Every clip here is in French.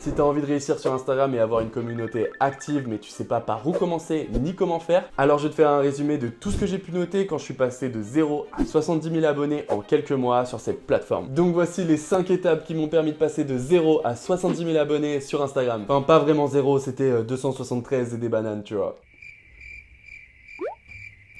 Si tu as envie de réussir sur Instagram et avoir une communauté active mais tu sais pas par où commencer ni comment faire, alors je vais te faire un résumé de tout ce que j'ai pu noter quand je suis passé de 0 à 70 000 abonnés en quelques mois sur cette plateforme. Donc voici les 5 étapes qui m'ont permis de passer de 0 à 70 000 abonnés sur Instagram. Enfin pas vraiment 0, c'était 273 et des bananes tu vois.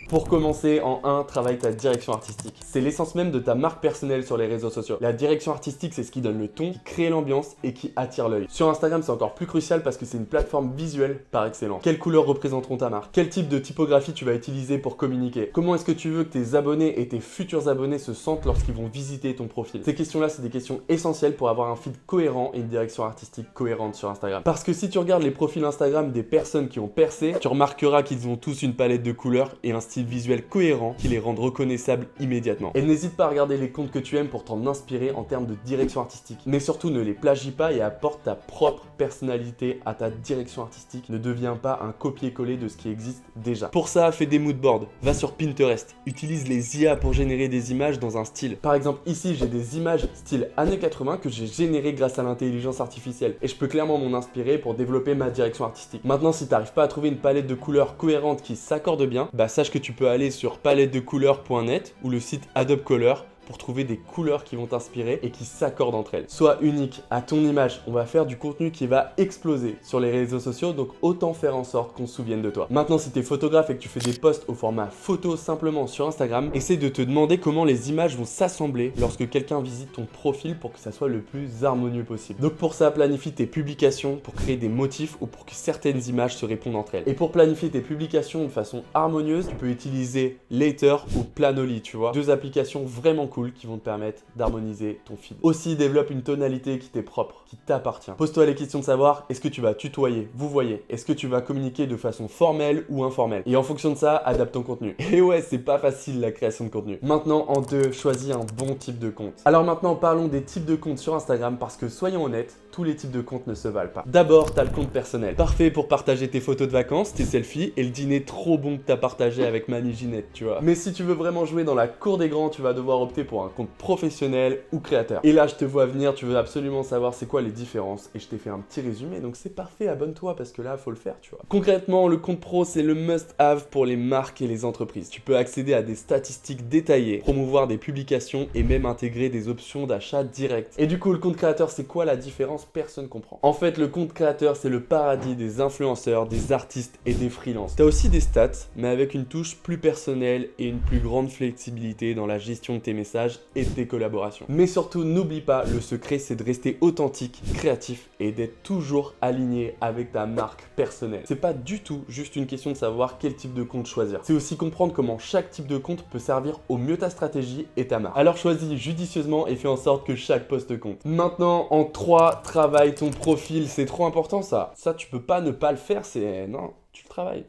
Pour commencer, en 1, travaille ta direction artistique. C'est l'essence même de ta marque personnelle sur les réseaux sociaux. La direction artistique, c'est ce qui donne le ton, qui crée l'ambiance et qui attire l'œil. Sur Instagram, c'est encore plus crucial parce que c'est une plateforme visuelle par excellence. Quelles couleurs représenteront ta marque? Quel type de typographie tu vas utiliser pour communiquer? Comment est-ce que tu veux que tes abonnés et tes futurs abonnés se sentent lorsqu'ils vont visiter ton profil? Ces questions-là, c'est des questions essentielles pour avoir un feed cohérent et une direction artistique cohérente sur Instagram. Parce que si tu regardes les profils Instagram des personnes qui ont percé, tu remarqueras qu'ils ont tous une palette de couleurs et un style visuel cohérent qui les rendent reconnaissables immédiatement. Et n'hésite pas à regarder les comptes que tu aimes pour t'en inspirer en termes de direction artistique. Mais surtout ne les plagie pas et apporte ta propre personnalité à ta direction artistique. Ne deviens pas un copier-coller de ce qui existe déjà. Pour ça, fais des moodboards, va sur Pinterest, utilise les IA pour générer des images dans un style. Par exemple, ici j'ai des images style années 80 que j'ai générées grâce à l'intelligence artificielle et je peux clairement m'en inspirer pour développer ma direction artistique. Maintenant, si tu n'arrives pas à trouver une palette de couleurs cohérente qui s'accorde bien, bah sache que tu peux aller sur palettedecouleurs.net ou le site Adobe Color pour trouver des couleurs qui vont t'inspirer et qui s'accordent entre elles. Sois unique à ton image, on va faire du contenu qui va exploser sur les réseaux sociaux, donc autant faire en sorte qu'on se souvienne de toi. Maintenant, si tu es photographe et que tu fais des posts au format photo simplement sur Instagram, essaie de te demander comment les images vont s'assembler lorsque quelqu'un visite ton profil pour que ça soit le plus harmonieux possible. Donc pour ça, planifie tes publications pour créer des motifs ou pour que certaines images se répondent entre elles. Et pour planifier tes publications de façon harmonieuse, tu peux utiliser Later ou Planoly, tu vois, deux applications vraiment cool qui vont te permettre d'harmoniser ton feed. Aussi, développe une tonalité qui t'est propre, qui t'appartient. Pose-toi les questions de savoir, est-ce que tu vas tutoyer, vous voyez, est-ce que tu vas communiquer de façon formelle ou informelle? Et en fonction de ça, adapte ton contenu. Et ouais, c'est pas facile la création de contenu. Maintenant, en 2, choisis un bon type de compte. Alors maintenant, parlons des types de comptes sur Instagram parce que soyons honnêtes, tous les types de comptes ne se valent pas. D'abord, t'as le compte personnel. Parfait pour partager tes photos de vacances, tes selfies et le dîner trop bon que t'as partagé avec Mamie Ginette, tu vois. Mais si tu veux vraiment jouer dans la cour des grands, tu vas devoir opter pour un compte professionnel ou créateur. Et là, je te vois venir, tu veux absolument savoir c'est quoi les différences et je t'ai fait un petit résumé, donc c'est parfait, abonne-toi parce que là, faut le faire, tu vois. Concrètement, le compte pro, c'est le must-have pour les marques et les entreprises. Tu peux accéder à des statistiques détaillées, promouvoir des publications et même intégrer des options d'achat direct. Et du coup, le compte créateur, c'est quoi la différence? Personne comprend. En fait, le compte créateur, c'est le paradis des influenceurs, des artistes et des freelances. T'as aussi des stats, mais avec une touche plus personnelle et une plus grande flexibilité dans la gestion de tes messages et de tes collaborations. Mais surtout, n'oublie pas, le secret, c'est de rester authentique, créatif et d'être toujours aligné avec ta marque personnelle. C'est pas du tout juste une question de savoir quel type de compte choisir. C'est aussi comprendre comment chaque type de compte peut servir au mieux ta stratégie et ta marque. Alors choisis judicieusement et fais en sorte que chaque post compte. Maintenant, en 3, travaille ton profil, c'est trop important ça. Ça, tu peux pas ne pas le faire, c'est... Non, tu le travailles.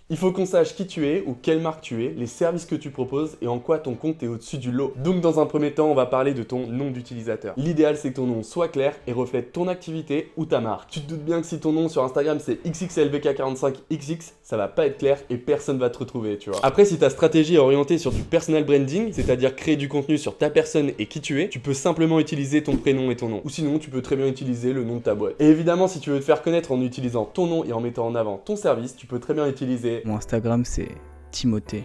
Il faut qu'on sache qui tu es ou quelle marque tu es, les services que tu proposes et en quoi ton compte est au-dessus du lot. Donc dans un premier temps, on va parler de ton nom d'utilisateur. L'idéal, c'est que ton nom soit clair et reflète ton activité ou ta marque. Tu te doutes bien que si ton nom sur Instagram c'est XXLVK45XX, ça va pas être clair et personne va te retrouver, tu vois. Après, si ta stratégie est orientée sur du personal branding, c'est-à-dire créer du contenu sur ta personne et qui tu es, tu peux simplement utiliser ton prénom et ton nom. Ou sinon, tu peux très bien utiliser le nom de ta boîte. Et évidemment, si tu veux te faire connaître en utilisant ton nom et en mettant en avant ton service, tu peux très bien utiliser... Mon Instagram, c'est Timothée,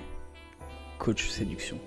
coach séduction.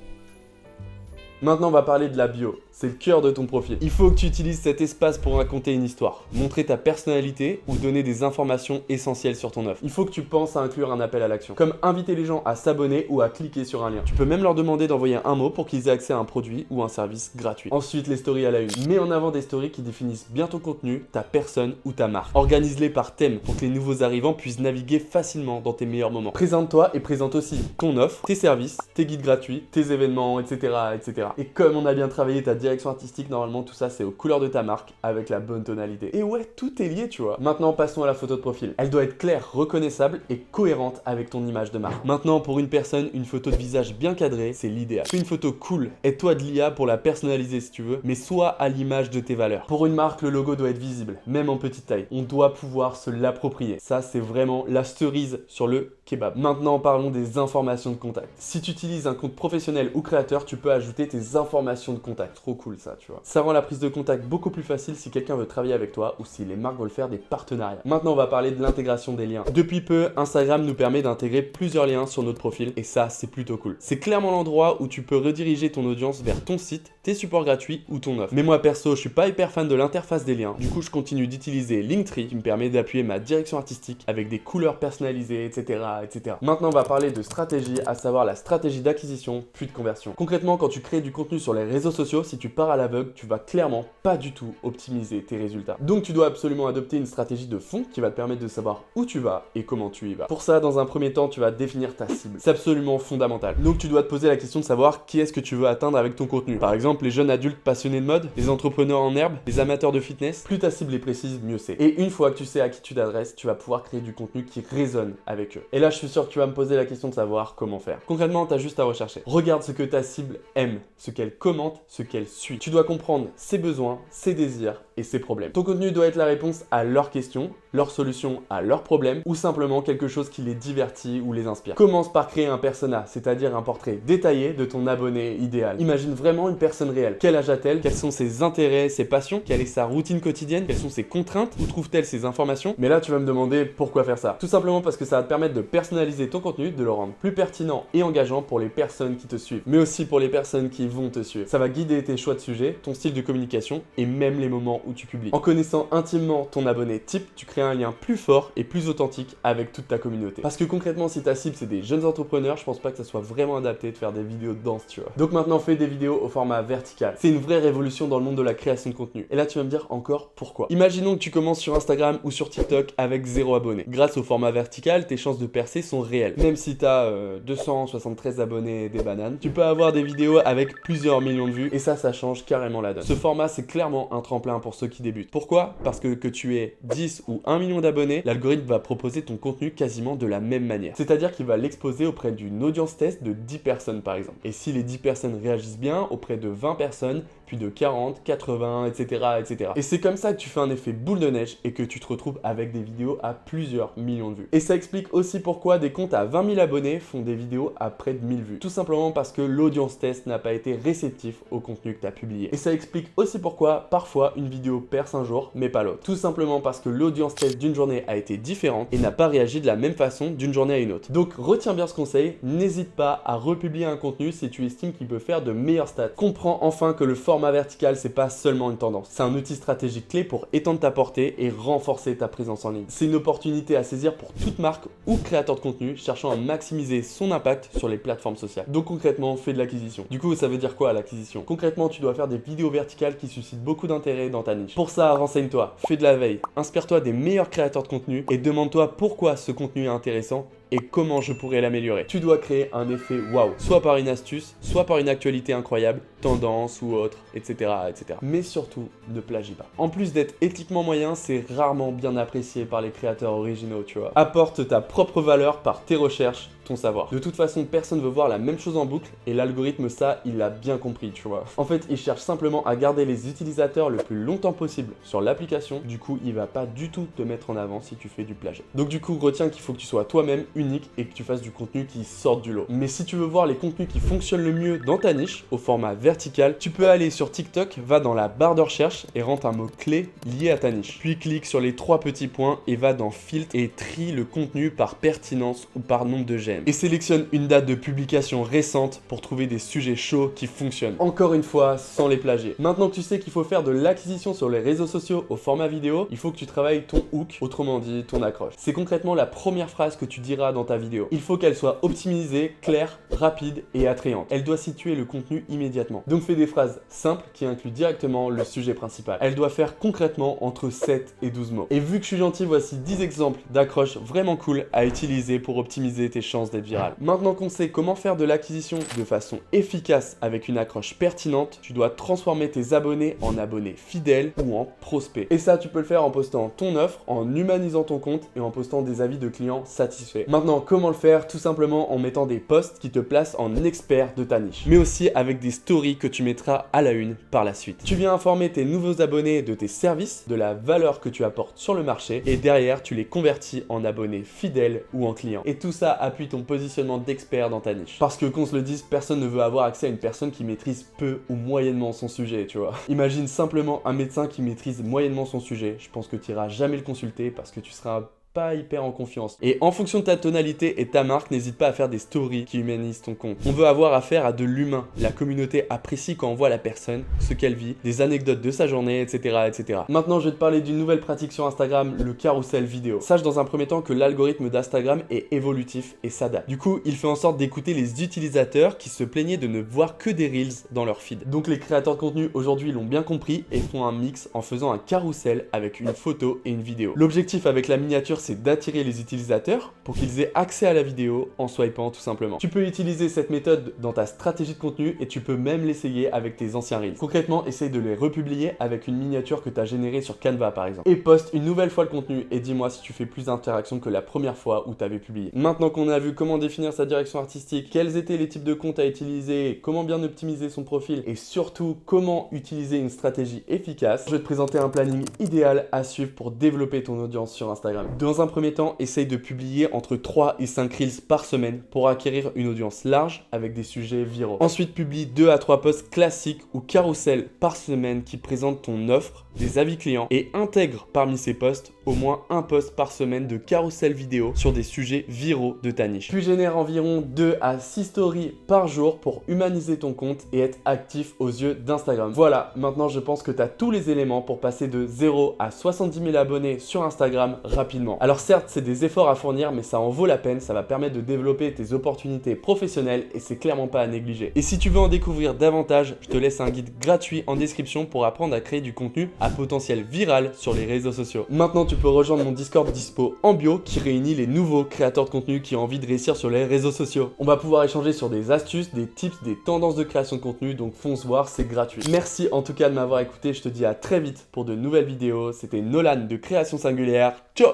Maintenant, on va parler de la bio. C'est le cœur de ton profil. Il faut que tu utilises cet espace pour raconter une histoire, montrer ta personnalité ou donner des informations essentielles sur ton offre. Il faut que tu penses à inclure un appel à l'action, comme inviter les gens à s'abonner ou à cliquer sur un lien. Tu peux même leur demander d'envoyer un mot pour qu'ils aient accès à un produit ou un service gratuit. Ensuite, les stories à la une. Mets en avant des stories qui définissent bien ton contenu, ta personne ou ta marque. Organise-les par thème pour que les nouveaux arrivants puissent naviguer facilement dans tes meilleurs moments. Présente-toi et présente aussi ton offre, tes services, tes guides gratuits, tes événements, etc., etc. Et comme on a bien travaillé ta direction artistique, normalement tout ça c'est aux couleurs de ta marque avec la bonne tonalité. Et ouais, tout est lié, tu vois. Maintenant, passons à la photo de profil. Elle doit être claire, reconnaissable et cohérente avec ton image de marque. Maintenant, pour une personne, une photo de visage bien cadrée, c'est l'idéal. Fais une photo cool, aide-toi de l'IA pour la personnaliser si tu veux, mais sois à l'image de tes valeurs. Pour une marque, le logo doit être visible, même en petite taille. On doit pouvoir se l'approprier. Ça, c'est vraiment la cerise sur le kebab. Maintenant, parlons des informations de contact. Si tu utilises un compte professionnel ou créateur, tu peux ajouter tes informations de contact. Trop trop cool ça, tu vois. Ça rend la prise de contact beaucoup plus facile si quelqu'un veut travailler avec toi ou si les marques veulent faire des partenariats. Maintenant, on va parler de l'intégration des liens. Depuis peu, Instagram nous permet d'intégrer plusieurs liens sur notre profil et ça, c'est plutôt cool. C'est clairement l'endroit où tu peux rediriger ton audience vers ton site, tes supports gratuits ou ton offre. Mais moi perso, je suis pas hyper fan de l'interface des liens. Du coup, je continue d'utiliser Linktree qui me permet d'appuyer ma direction artistique avec des couleurs personnalisées, etc., etc. Maintenant, on va parler de stratégie, à savoir la stratégie d'acquisition puis de conversion. Concrètement, quand tu crées du contenu sur les réseaux sociaux, si tu pars à l'aveugle, tu vas clairement pas du tout optimiser tes résultats. Donc, tu dois absolument adopter une stratégie de fond qui va te permettre de savoir où tu vas et comment tu y vas. Pour ça, dans un premier temps, tu vas définir ta cible. C'est absolument fondamental. Donc, tu dois te poser la question de savoir qui est-ce que tu veux atteindre avec ton contenu. Par exemple, les jeunes adultes passionnés de mode, les entrepreneurs en herbe, les amateurs de fitness. Plus ta cible est précise, mieux c'est. Et une fois que tu sais à qui tu t'adresses, tu vas pouvoir créer du contenu qui résonne avec eux. Et là, je suis sûr que tu vas me poser la question de savoir comment faire. Concrètement, tu as juste à rechercher. Regarde ce que ta cible aime, ce qu'elle commente, ce qu'elle suit. Tu dois comprendre ses besoins, ses désirs et ses problèmes. Ton contenu doit être la réponse à leurs questions, leur solution à leurs problèmes ou simplement quelque chose qui les divertit ou les inspire. Commence par créer un persona, c'est-à-dire un portrait détaillé de ton abonné idéal. Imagine vraiment une personne réelle. Quel âge a-t-elle? Quels sont ses intérêts, ses passions? Quelle est sa routine quotidienne? Quelles sont ses contraintes? Où trouve-t-elle ses informations? Mais là, tu vas me demander pourquoi faire ça. Tout simplement parce que ça va te permettre de personnaliser ton contenu, de le rendre plus pertinent et engageant pour les personnes qui te suivent, mais aussi pour les personnes qui vont te suivre. Ça va guider tes choix de sujets, ton style de communication et même les moments où tu publies. En connaissant intimement ton abonné type, tu crées un lien plus fort et plus authentique avec toute ta communauté. Parce que concrètement, si ta cible c'est des jeunes entrepreneurs, je pense pas que ça soit vraiment adapté de faire des vidéos de danse, tu vois. Donc maintenant, fais des vidéos au format vertical. C'est une vraie révolution dans le monde de la création de contenu. Et là, tu vas me dire encore pourquoi. Imaginons que tu commences sur Instagram ou sur TikTok avec 0 abonnés. Grâce au format vertical, tes chances de percer sont réelles. Même si tu as 273 abonnés et des bananes, tu peux avoir des vidéos avec plusieurs millions de vues et ça change carrément la donne. Ce format, c'est clairement un tremplin pour ceux qui débutent. Pourquoi? Parce que tu aies 10 ou 1 million d'abonnés, l'algorithme va proposer ton contenu quasiment de la même manière. C'est-à-dire qu'il va l'exposer auprès d'une audience test de 10 personnes par exemple. Et si les 10 personnes réagissent bien, auprès de 20 personnes, puis de 40, 80, etc., etc. Et c'est comme ça que tu fais un effet boule de neige et que tu te retrouves avec des vidéos à plusieurs millions de vues. Et ça explique aussi pourquoi des comptes à 20 000 abonnés font des vidéos à près de 1000 vues. Tout simplement parce que l'audience test n'a pas été réceptif au contenu que tu as publié. Et ça explique aussi pourquoi parfois une vidéo perce un jour mais pas l'autre. Tout simplement parce que l'audience test d'une journée a été différente et n'a pas réagi de la même façon d'une journée à une autre. Donc retiens bien ce conseil, n'hésite pas à republier un contenu si tu estimes qu'il peut faire de meilleures stats. Comprends enfin que le format vertical, c'est pas seulement une tendance. C'est un outil stratégique clé pour étendre ta portée et renforcer ta présence en ligne. C'est une opportunité à saisir pour toute marque ou créateur de contenu cherchant à maximiser son impact sur les plateformes sociales. Donc concrètement, fais de l'acquisition. Du coup, ça veut dire quoi l'acquisition? Concrètement, tu dois faire des vidéos verticales qui suscitent beaucoup d'intérêt dans ta niche. Pour ça, renseigne-toi, fais de la veille, inspire-toi des meilleurs créateurs de contenu et demande-toi pourquoi ce contenu est intéressant et comment je pourrais l'améliorer. Tu dois créer un effet waouh, soit par une astuce, soit par une actualité incroyable, tendance ou autre, etc., etc. Mais surtout, ne plagie pas. En plus d'être éthiquement moyen, c'est rarement bien apprécié par les créateurs originaux, tu vois. Apporte ta propre valeur par tes recherches, ton savoir. De toute façon, personne veut voir la même chose en boucle et l'algorithme, ça, il l'a bien compris, tu vois. En fait, il cherche simplement à garder les utilisateurs le plus longtemps possible sur l'application. Du coup, il va pas du tout te mettre en avant si tu fais du plagiat. Donc du coup, retiens qu'il faut que tu sois toi-même unique et que tu fasses du contenu qui sorte du lot. Mais si tu veux voir les contenus qui fonctionnent le mieux dans ta niche, au format vertical, tu peux aller sur TikTok, va dans la barre de recherche et rentre un mot-clé lié à ta niche. Puis clique sur les 3 petits points et va dans Filtre et trie le contenu par pertinence ou par nombre de j'aime. Et sélectionne une date de publication récente pour trouver des sujets chauds qui fonctionnent. Encore une fois, sans les plagier. Maintenant que tu sais qu'il faut faire de l'acquisition sur les réseaux sociaux au format vidéo, il faut que tu travailles ton hook, autrement dit ton accroche. C'est concrètement la première phrase que tu diras dans ta vidéo. Il faut qu'elle soit optimisée, claire, rapide et attrayante. Elle doit situer le contenu immédiatement. Donc fais des phrases simples qui incluent directement le sujet principal. Elle doit faire concrètement entre 7 et 12 mots. Et vu que je suis gentil, voici 10 exemples d'accroches vraiment cool à utiliser pour optimiser tes chances d'être viral. Maintenant qu'on sait comment faire de l'acquisition de façon efficace avec une accroche pertinente, tu dois transformer tes abonnés en abonnés fidèles ou en prospects. Et ça, tu peux le faire en postant ton offre, en humanisant ton compte et en postant des avis de clients satisfaits. Maintenant, comment le faire? Tout simplement en mettant des posts qui te placent en expert de ta niche, mais aussi avec des stories story que tu mettras à la une par la suite. Tu viens informer tes nouveaux abonnés de tes services, de la valeur que tu apportes sur le marché et derrière tu les convertis en abonnés fidèles ou en clients. Et tout ça appuie ton positionnement d'expert dans ta niche. Parce que qu'on se le dise, personne ne veut avoir accès à une personne qui maîtrise peu ou moyennement son sujet, tu vois. Imagine simplement un médecin qui maîtrise moyennement son sujet, je pense que tu iras jamais le consulter parce que tu seras pas hyper en confiance. Et en fonction de ta tonalité et ta marque, n'hésite pas à faire des stories qui humanisent ton compte. On veut avoir affaire à de l'humain. La communauté apprécie quand on voit la personne, ce qu'elle vit, des anecdotes de sa journée, etc., etc. Maintenant, je vais te parler d'une nouvelle pratique sur Instagram, le carrousel vidéo. Sache dans un premier temps que l'algorithme d'Instagram est évolutif et s'adapte. Du coup, il fait en sorte d'écouter les utilisateurs qui se plaignaient de ne voir que des reels dans leur feed. Donc les créateurs de contenu aujourd'hui l'ont bien compris et font un mix en faisant un carrousel avec une photo et une vidéo. L'objectif avec la miniature, c'est d'attirer les utilisateurs pour qu'ils aient accès à la vidéo en swipant tout simplement. Tu peux utiliser cette méthode dans ta stratégie de contenu et tu peux même l'essayer avec tes anciens reels. Concrètement, essaye de les republier avec une miniature que tu as générée sur Canva par exemple. Et poste une nouvelle fois le contenu et dis-moi si tu fais plus d'interactions que la première fois où tu avais publié. Maintenant qu'on a vu comment définir sa direction artistique, quels étaient les types de comptes à utiliser, comment bien optimiser son profil et surtout comment utiliser une stratégie efficace, je vais te présenter un planning idéal à suivre pour développer ton audience sur Instagram. Dans un premier temps, essaye de publier entre 3 et 5 reels par semaine pour acquérir une audience large avec des sujets viraux. Ensuite, publie 2 à 3 posts classiques ou carousel par semaine qui présentent ton offre, des avis clients et intègre parmi ces posts au moins un post par semaine de carousel vidéo sur des sujets viraux de ta niche. Puis génère environ 2 à 6 stories par jour pour humaniser ton compte et être actif aux yeux d'Instagram. Voilà, maintenant je pense que tu as tous les éléments pour passer de 0 à 70 000 abonnés sur Instagram rapidement. Alors certes, c'est des efforts à fournir, mais ça en vaut la peine, ça va permettre de développer tes opportunités professionnelles et c'est clairement pas à négliger. Et si tu veux en découvrir davantage, je te laisse un guide gratuit en description pour apprendre à créer du contenu à potentiel viral sur les réseaux sociaux. Maintenant, tu peux rejoindre mon Discord dispo en bio qui réunit les nouveaux créateurs de contenu qui ont envie de réussir sur les réseaux sociaux. On va pouvoir échanger sur des astuces, des tips, des tendances de création de contenu, donc fonce voir, c'est gratuit. Merci en tout cas de m'avoir écouté, je te dis à très vite pour de nouvelles vidéos. C'était Nolan de Création Singulière. Ciao!